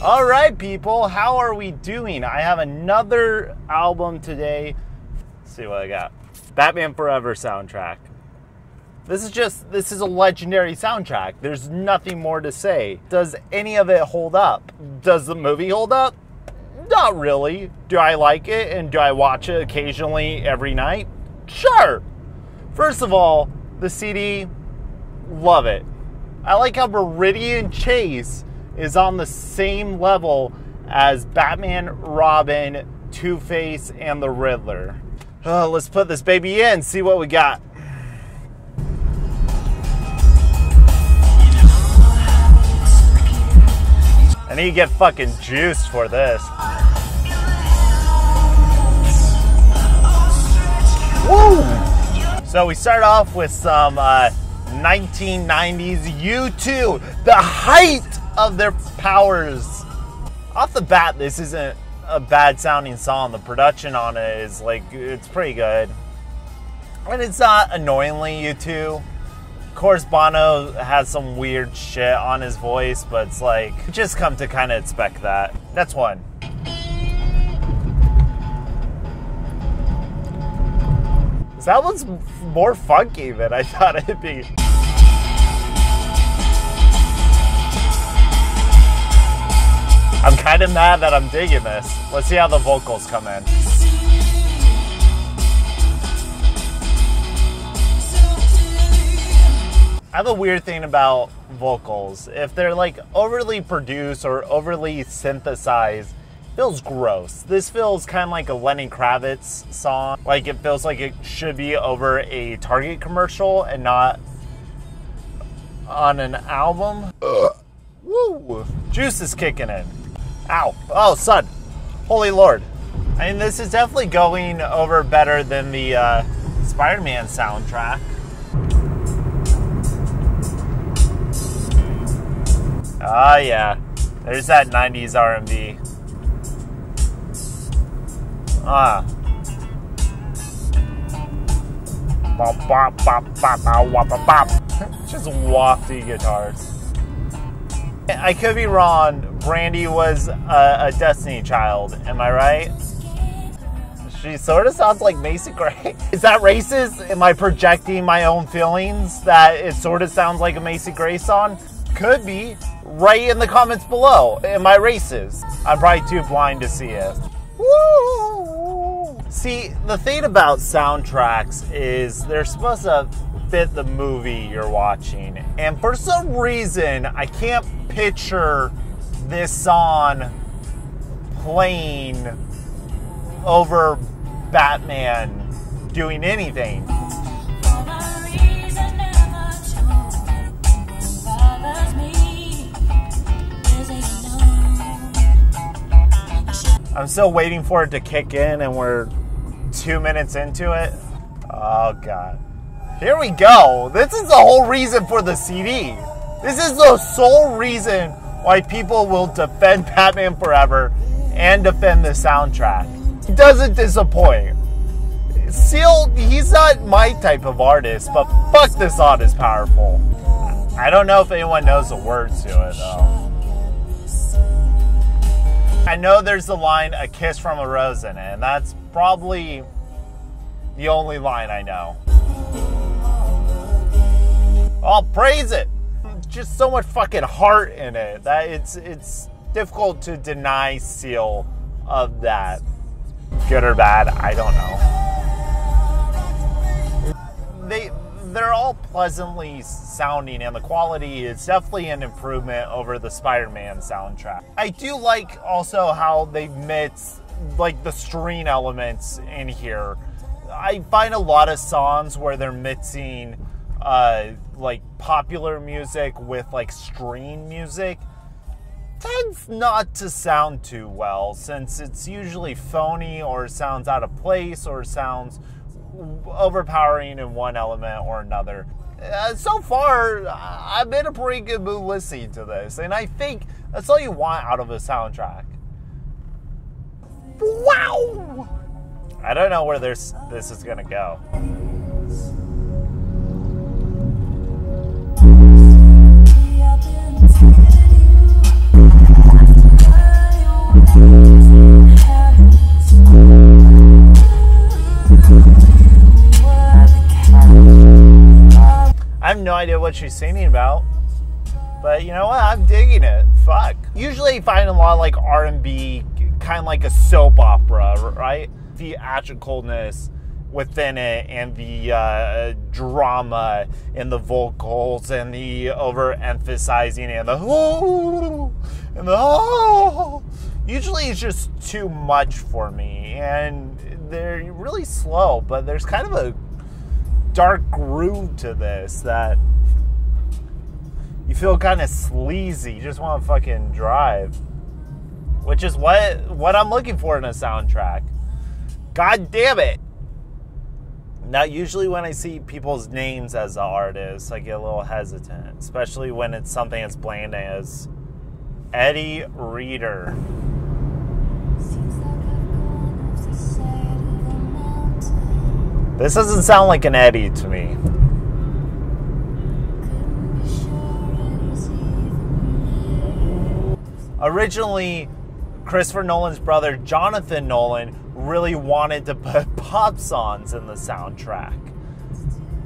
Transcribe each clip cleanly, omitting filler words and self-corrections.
Alright people, how are we doing? I have another album today. Let's see what I got. Batman Forever soundtrack. This is a legendary soundtrack. There's nothing more to say. Does any of it hold up? Does the movie hold up? Not really. Do I like it and do I watch it occasionally every night? Sure. First of all, the CD, love it. I like how Meridian Chase is on the same level as Batman, Robin, Two-Face, and the Riddler. Let's put this baby in, see what we got. I need to get fucking juiced for this. Woo! So we start off with some 1990s U2, the height of their powers. Off the bat, this isn't a bad sounding song. The production on it is it's pretty good. And it's not annoyingly U2. Of course, Bono has some weird shit on his voice, but it's just come to kind of expect that. That's one. This album's more funky than I thought it'd be. I'm kind of mad that I'm digging this. Let's see how the vocals come in. I have a weird thing about vocals. If they're overly produced or overly synthesized, it feels gross. This feels kind of like a Lenny Kravitz song. It feels like it should be over a Target commercial and not on an album. Woo! Juice is kicking in. Ow. Oh, son. Holy Lord. I mean, this is definitely going over better than the Spider-Man soundtrack. Ah, yeah. There's that 90s R&B. Ah. Bop, bop, bop, bop, bop, bop, bop. Just wafty guitars. I could be wrong. Brandy was a Destiny Child. Am I right? She sort of sounds like Macy Gray. Is that racist? Am I projecting my own feelings that it sort of sounds like a Macy Gray song? Could be. Write in the comments below. Am I racist? I'm probably too blind to see it. Woo! See, the thing about soundtracks is they're supposed to fit the movie you're watching. And for some reason, I can't picture this song playing over Batman doing anything. I'm still waiting for it to kick in and we're 2 minutes into it. Oh God. Here we go. This is the whole reason for the CD. This is the sole reason why people will defend Batman Forever and defend the soundtrack. It doesn't disappoint. Seal, he's not my type of artist, but fuck, this song is powerful. I don't know if anyone knows the words to it, though. I know there's the line, "A kiss from a rose" in it, and that's probably the only line I know. I'll praise it. Just so much fucking heart in it that it's difficult to deny Seal of that. Good or bad, I don't know. They're all pleasantly sounding, and the quality is definitely an improvement over the Spider-Man soundtrack. I do like also how they mix the string elements in here. I find a lot of songs where they're mixing popular music with string music tends not to sound too well, since it's usually phony or sounds out of place or sounds overpowering in one element or another. So far, I'm in a pretty good mood listening to this, and I think that's all you want out of a soundtrack. Wow! I don't know where this is gonna go. I have no idea what she's singing about, but you know what? I'm digging it. Fuck. Usually you find a lot of like R&B, kind of like a soap opera, right? The theatricalness within it and the drama and the vocals and the overemphasizing and the oh and the oh. Usually it's just too much for me, and they're really slow, but there's kind of a dark groove to this that you feel kind of sleazy. You just want to fucking drive, which is what I'm looking for in a soundtrack. God damn it. Now, usually when I see people's names as the artists, I get a little hesitant, especially when it's something as bland as Eddie Reader. This doesn't sound like an Eddie to me. Originally, Christopher Nolan's brother, Jonathan Nolan, really wanted to put pop songs in the soundtrack.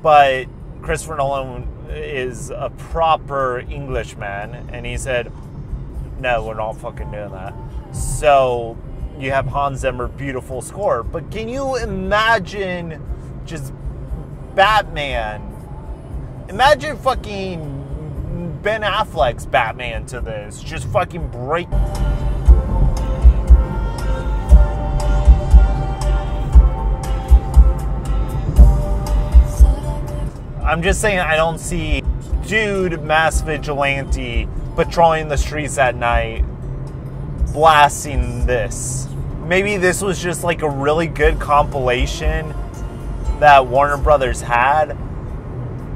But Christopher Nolan is a proper Englishman, and he said, no, we're not fucking doing that. So you have Hans Zimmer, beautiful score. But can you imagine just Batman? Imagine fucking Ben Affleck's Batman to this. Just fucking break. I'm just saying, I don't see dude mass vigilante patrolling the streets at night blasting this. Maybe this was just like a really good compilation that Warner Brothers had,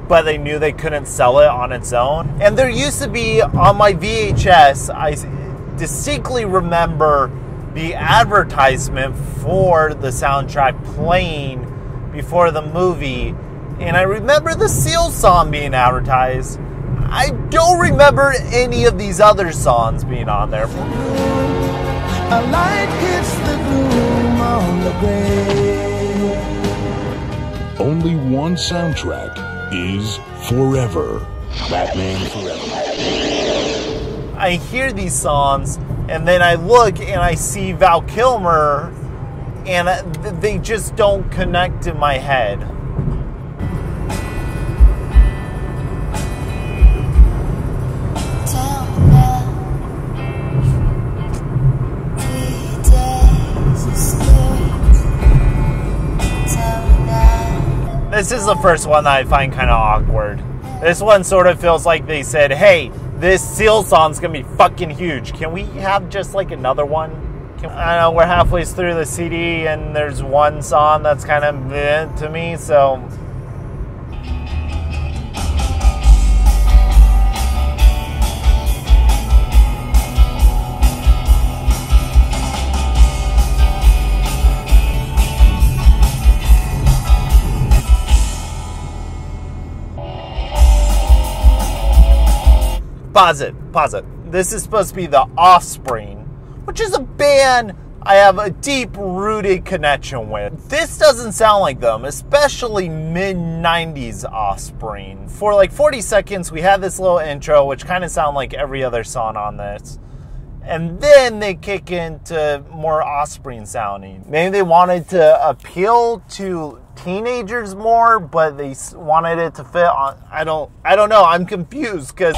but they knew they couldn't sell it on its own. And there used to be, on my VHS, I distinctly remember the advertisement for the soundtrack playing before the movie, and I remember the Seal song being advertised. I don't remember any of these other songs being on there. A light hits the gloom on the grave. Only one soundtrack is forever. Batman Forever. I hear these songs, and then I look and I see Val Kilmer, and they just don't connect in my head. This is the first one that I find kind of awkward. This one sort of feels like they said, hey, this Seal song's gonna be fucking huge. Can we have just like another one? I know we're halfway through the CD and there's one song that's kind of meh to me, so. Pause it. This is supposed to be the Offspring, which is a band I have a deep-rooted connection with. This doesn't sound like them, especially mid-90s Offspring. For like 40 seconds, we had this little intro, which kind of sound like every other song on this. And then they kick into more Offspring sounding. Maybe they wanted to appeal to teenagers more, but they wanted it to fit on. I don't know. I'm confused because.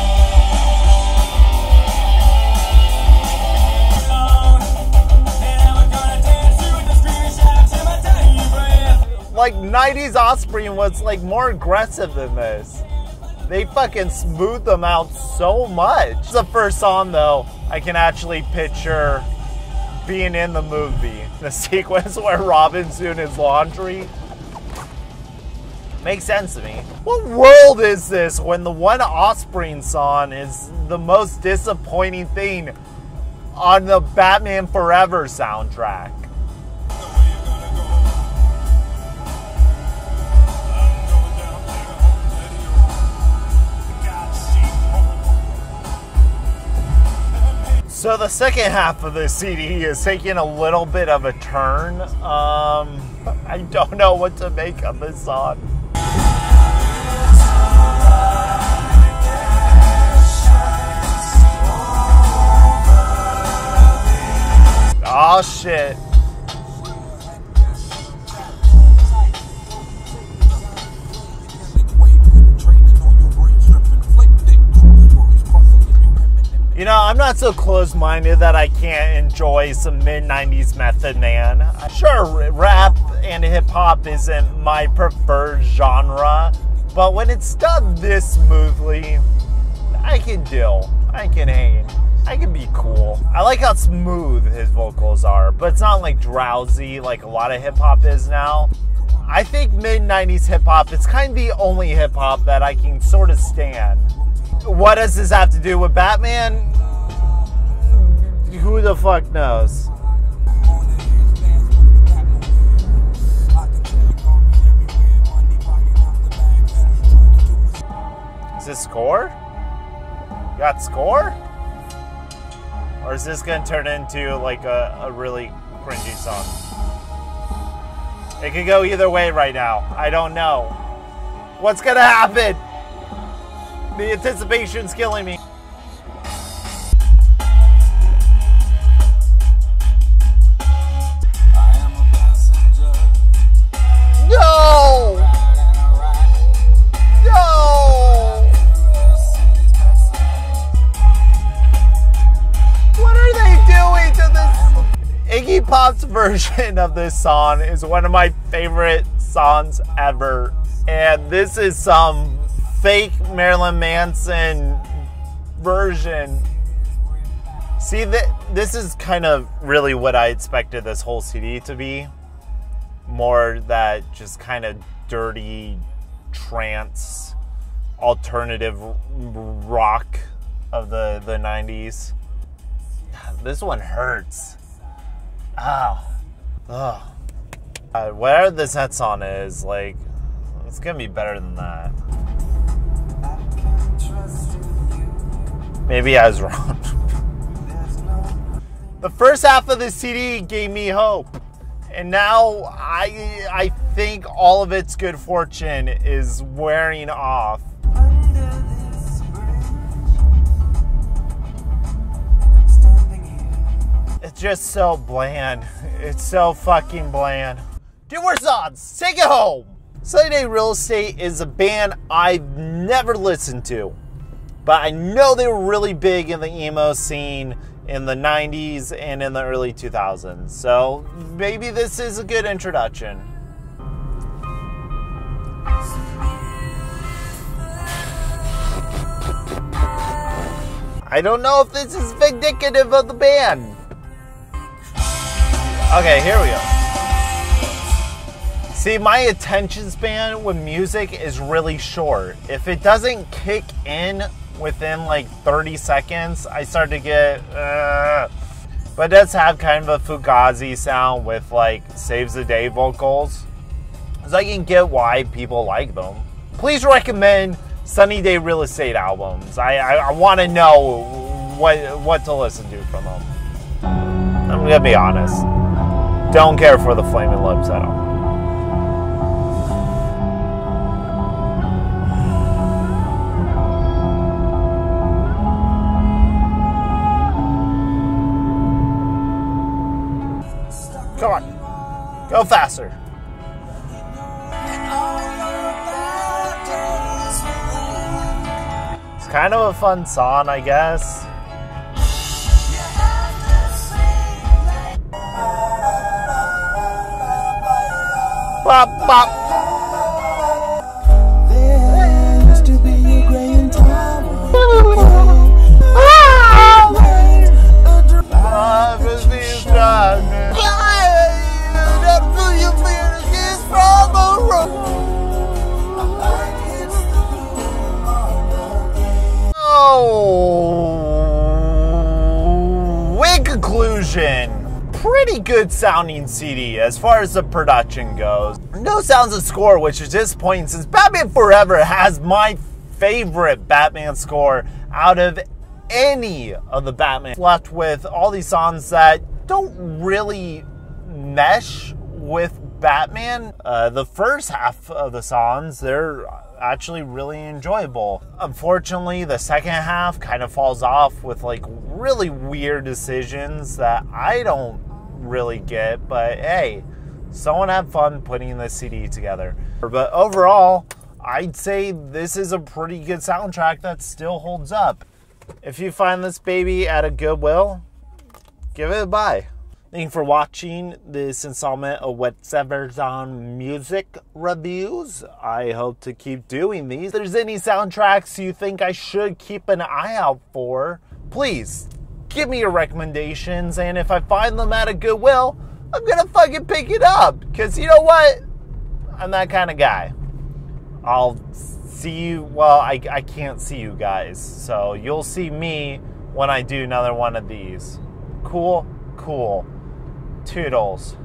Like 90s Offspring was like more aggressive than this. They fucking smoothed them out so much. The first song though, I can actually picture being in the movie. The sequence where Robin's doing his laundry. Makes sense to me. What world is this when the one Offspring song is the most disappointing thing on the Batman Forever soundtrack? So the second half of the CD is taking a little bit of a turn. I don't know what to make of this song. Oh shit. You know, I'm not so close-minded that I can't enjoy some mid-90s Method Man. Sure, rap and hip-hop isn't my preferred genre, but when it's done this smoothly, I can deal. I can hang. I can be cool. I like how smooth his vocals are, but it's not like drowsy like a lot of hip-hop is now. I think mid-90s hip-hop is kind of the only hip-hop that I can sort of stand. What does this have to do with Batman? Who the fuck knows? Is this score? You got score? Or is this gonna turn into like a really cringy song? It could go either way right now. I don't know. What's gonna happen? The anticipation's killing me. No! No! What are they doing to this? Iggy Pop's version of this song is one of my favorite songs ever. And this is some fake Marilyn Manson version. See, this is kind of really what I expected this whole CD to be. More that just kind of dirty trance, alternative rock of the 90s. This one hurts. Ow. Ugh. Whatever this head song is, like, it's gonna be better than that. Maybe I was wrong. The first half of the CD gave me hope. And now I think all of its good fortune is wearing off. It's just so bland. It's so fucking bland. Dude, where's odds? Take it home. Sunny Day Real Estate is a band I've never listened to. But I know they were really big in the emo scene in the 90s and in the early 2000s. So maybe this is a good introduction. I don't know if this is indicative of the band. Okay, here we go. See, my attention span with music is really short. If it doesn't kick in within like 30 seconds, I start to get, but it does have kind of a Fugazi sound with like Saves the Day vocals. So I can get why people like them. Please recommend Sunny Day Real Estate albums. I want to know what to listen to from them. I'm going to be honest. Don't care for the Flaming Lips at all. Come on. Go faster. It's kind of a fun song, I guess. Bop, bop. There used to be a grand tower. In conclusion, pretty good sounding CD as far as the production goes. No sounds of score, which is disappointing since Batman Forever has my favorite Batman score out of any of the Batman. Left with all these songs that don't really mesh with Batman. The first half of the songs, they're actually really enjoyable. Unfortunately, the second half kind of falls off with like really weird decisions that I don't really get, but hey, someone had fun putting this CD together. But overall, I'd say this is a pretty good soundtrack that still holds up. If you find this baby at a Goodwill, give it a buy. Thank you for watching this installment of Whatever's on Music Reviews. I hope to keep doing these. If there's any soundtracks you think I should keep an eye out for, please give me your recommendations, and if I find them at a Goodwill, I'm gonna fucking pick it up, because you know what? I'm that kind of guy. I'll see you, well, I can't see you guys, so you'll see me when I do another one of these. Cool? Cool. Toodles.